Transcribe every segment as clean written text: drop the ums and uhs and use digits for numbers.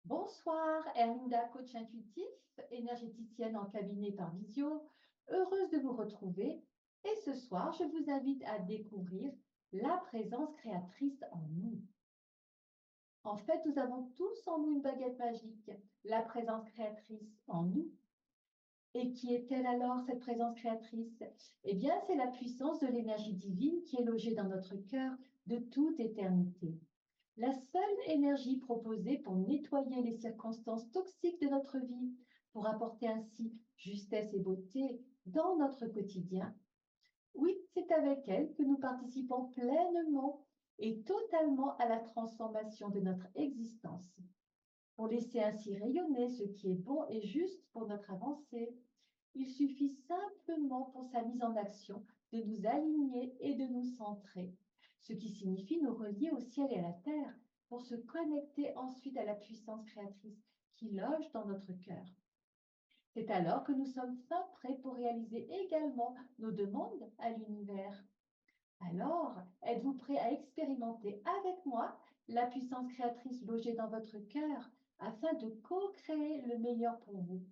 Bonsoir, Erlinda, coach intuitif, énergéticienne en cabinet par visio. Heureuse de vous retrouver. Et ce soir, je vous invite à découvrir la présence créatrice en nous. En fait, nous avons tous en nous une baguette magique, la présence créatrice en nous. Et qui est-elle alors, cette présence créatrice? Eh bien, c'est la puissance de l'énergie divine qui est logée dans notre cœur de toute éternité. La seule énergie proposée pour nettoyer les circonstances toxiques de notre vie, pour apporter ainsi justesse et beauté dans notre quotidien. Oui, c'est avec elle que nous participons pleinement et totalement à la transformation de notre existence, pour laisser ainsi rayonner ce qui est bon et juste pour notre avancée. Il suffit simplement pour sa mise en action de nous aligner et de nous centrer, ce qui signifie nous relier au ciel et à la terre pour se connecter ensuite à la puissance créatrice qui loge dans notre cœur. C'est alors que nous sommes fin prêts pour réaliser également nos demandes à l'univers. Alors, êtes-vous prêt à expérimenter avec moi la puissance créatrice logée dans votre cœur afin de co-créer le meilleur pour vous?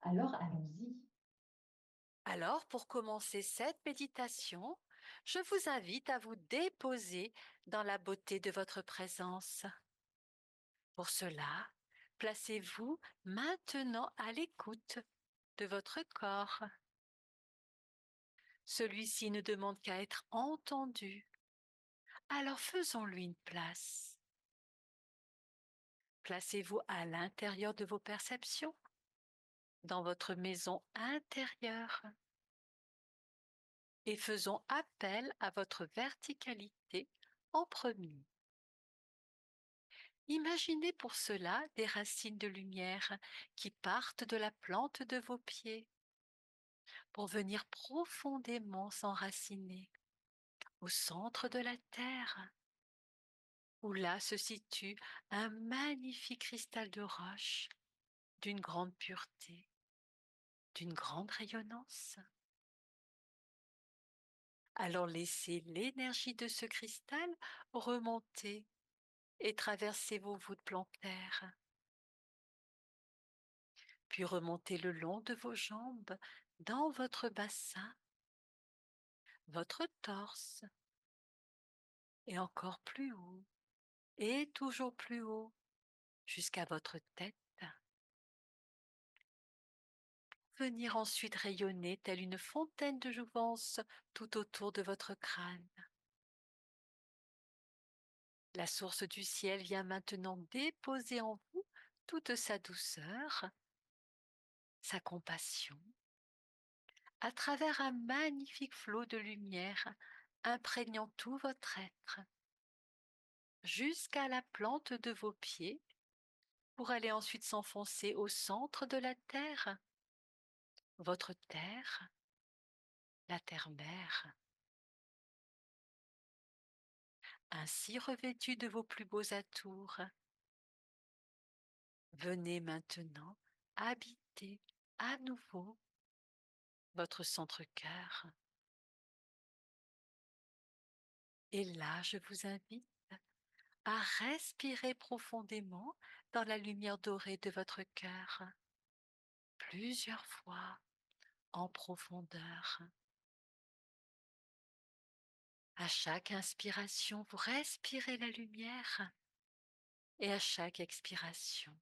Alors, allons-y. Alors, pour commencer cette méditation, je vous invite à vous déposer dans la beauté de votre présence. Pour cela, placez-vous maintenant à l'écoute de votre corps. Celui-ci ne demande qu'à être entendu. Alors faisons-lui une place. Placez-vous à l'intérieur de vos perceptions, dans votre maison intérieure, et faisons appel à votre verticalité en premier. Imaginez pour cela des racines de lumière qui partent de la plante de vos pieds pour venir profondément s'enraciner au centre de la terre, où là se situe un magnifique cristal de roche d'une grande pureté, d'une grande rayonnance. Alors laissez l'énergie de ce cristal remonter et traverser vos voûtes plantaires, puis remonter le long de vos jambes dans votre bassin, votre torse, et encore plus haut, et toujours plus haut, jusqu'à votre tête. Venir ensuite rayonner telle une fontaine de jouvence tout autour de votre crâne. La source du ciel vient maintenant déposer en vous toute sa douceur, sa compassion, à travers un magnifique flot de lumière imprégnant tout votre être, jusqu'à la plante de vos pieds, pour aller ensuite s'enfoncer au centre de la terre, votre terre, la terre-mère. Ainsi revêtue de vos plus beaux atours, venez maintenant habiter à nouveau votre centre-cœur. Et là, je vous invite à respirer profondément dans la lumière dorée de votre cœur, plusieurs fois en profondeur. À chaque inspiration, vous respirez la lumière et à chaque expiration,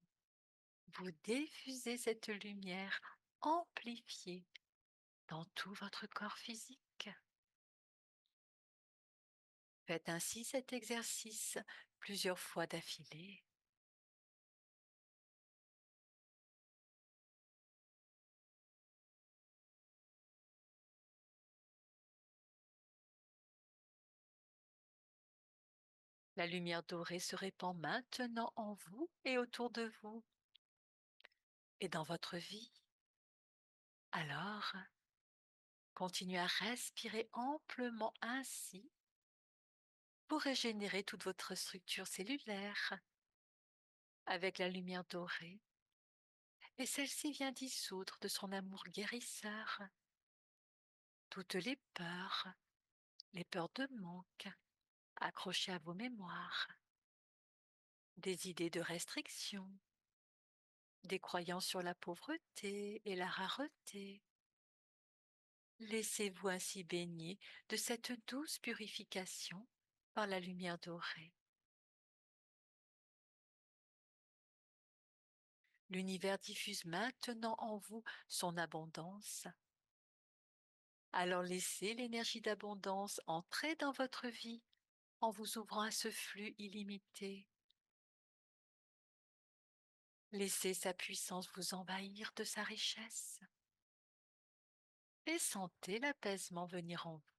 vous diffusez cette lumière amplifiée dans tout votre corps physique. Faites ainsi cet exercice plusieurs fois d'affilée. La lumière dorée se répand maintenant en vous et autour de vous et dans votre vie. Alors, continuez à respirer amplement ainsi pour régénérer toute votre structure cellulaire avec la lumière dorée. Et celle-ci vient dissoudre de son amour guérisseur toutes les peurs de manque accrochées à vos mémoires, des idées de restriction, des croyances sur la pauvreté et la rareté. Laissez-vous ainsi baigner de cette douce purification par la lumière dorée. L'univers diffuse maintenant en vous son abondance. Alors laissez l'énergie d'abondance entrer dans votre vie en vous ouvrant à ce flux illimité. Laissez sa puissance vous envahir de sa richesse et sentez l'apaisement venir en vous.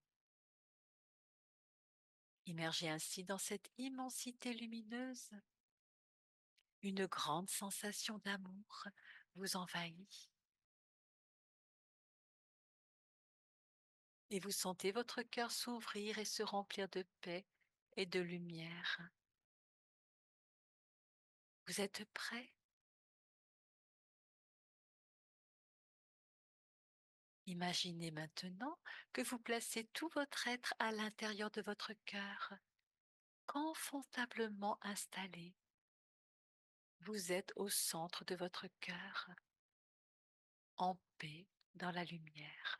Immergez ainsi dans cette immensité lumineuse. Une grande sensation d'amour vous envahit et vous sentez votre cœur s'ouvrir et se remplir de paix et de lumière. Vous êtes prêt? Imaginez maintenant que vous placez tout votre être à l'intérieur de votre cœur, confortablement installé. Vous êtes au centre de votre cœur, en paix dans la lumière.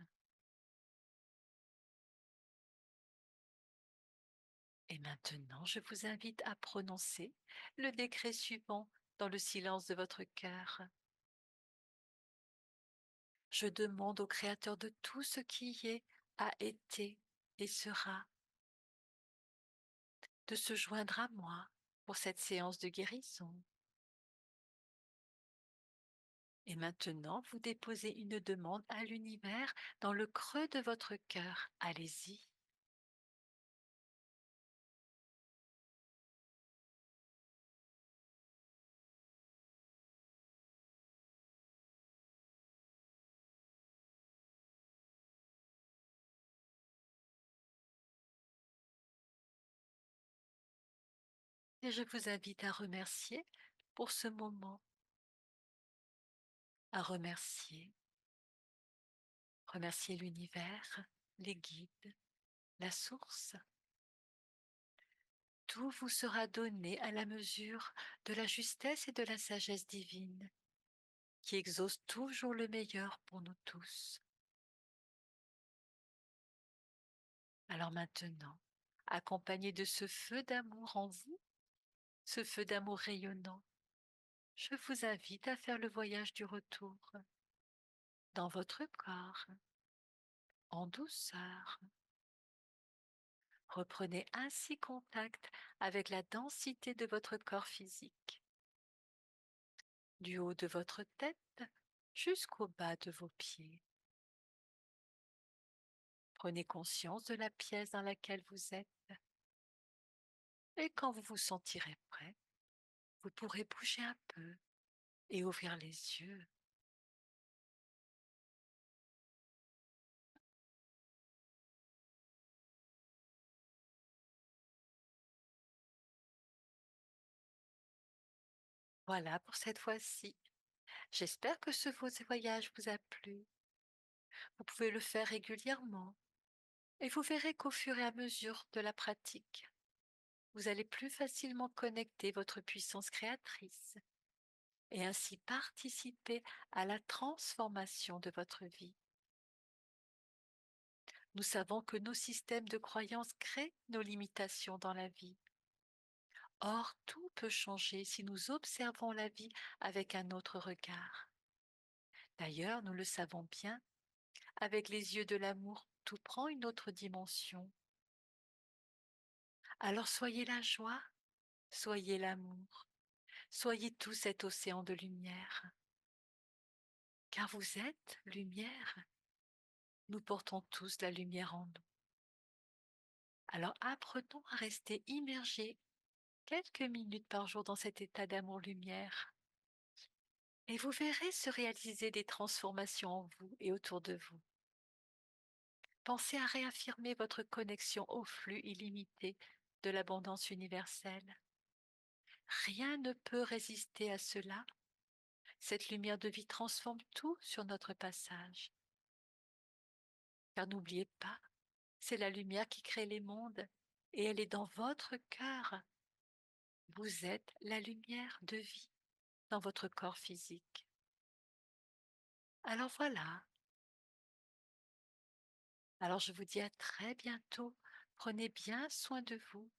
Et maintenant, je vous invite à prononcer le décret suivant dans le silence de votre cœur. Je demande au Créateur de tout ce qui y est, a été et sera, de se joindre à moi pour cette séance de guérison. Et maintenant, vous déposez une demande à l'univers dans le creux de votre cœur. Allez-y. Et je vous invite à remercier pour ce moment, à remercier l'univers, les guides, la source. Tout vous sera donné à la mesure de la justesse et de la sagesse divine, qui exauce toujours le meilleur pour nous tous. Alors maintenant, accompagné de ce feu d'amour en vous, ce feu d'amour rayonnant, je vous invite à faire le voyage du retour dans votre corps, en douceur. Reprenez ainsi contact avec la densité de votre corps physique, du haut de votre tête jusqu'au bas de vos pieds. Prenez conscience de la pièce dans laquelle vous êtes et quand vous vous sentirez prêt, vous pourrez bouger un peu et ouvrir les yeux. Voilà pour cette fois-ci. J'espère que ce voyage vous a plu. Vous pouvez le faire régulièrement et vous verrez qu'au fur et à mesure de la pratique, vous allez plus facilement connecter votre puissance créatrice et ainsi participer à la transformation de votre vie. Nous savons que nos systèmes de croyances créent nos limitations dans la vie. Or, tout peut changer si nous observons la vie avec un autre regard. D'ailleurs, nous le savons bien, avec les yeux de l'amour, tout prend une autre dimension. Alors soyez la joie, soyez l'amour, soyez tout cet océan de lumière. Car vous êtes lumière. Nous portons tous la lumière en nous. Alors apprenons à rester immergés quelques minutes par jour dans cet état d'amour-lumière. Et vous verrez se réaliser des transformations en vous et autour de vous. Pensez à réaffirmer votre connexion au flux illimité de l'abondance universelle. Rien ne peut résister à cela. Cette lumière de vie transforme tout sur notre passage. Car n'oubliez pas, c'est la lumière qui crée les mondes et elle est dans votre cœur. Vous êtes la lumière de vie. dans votre corps physique. Alors voilà, alors je vous dis à très bientôt. Prenez bien soin de vous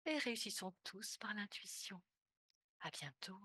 et réussissons tous par l'intuition. À bientôt.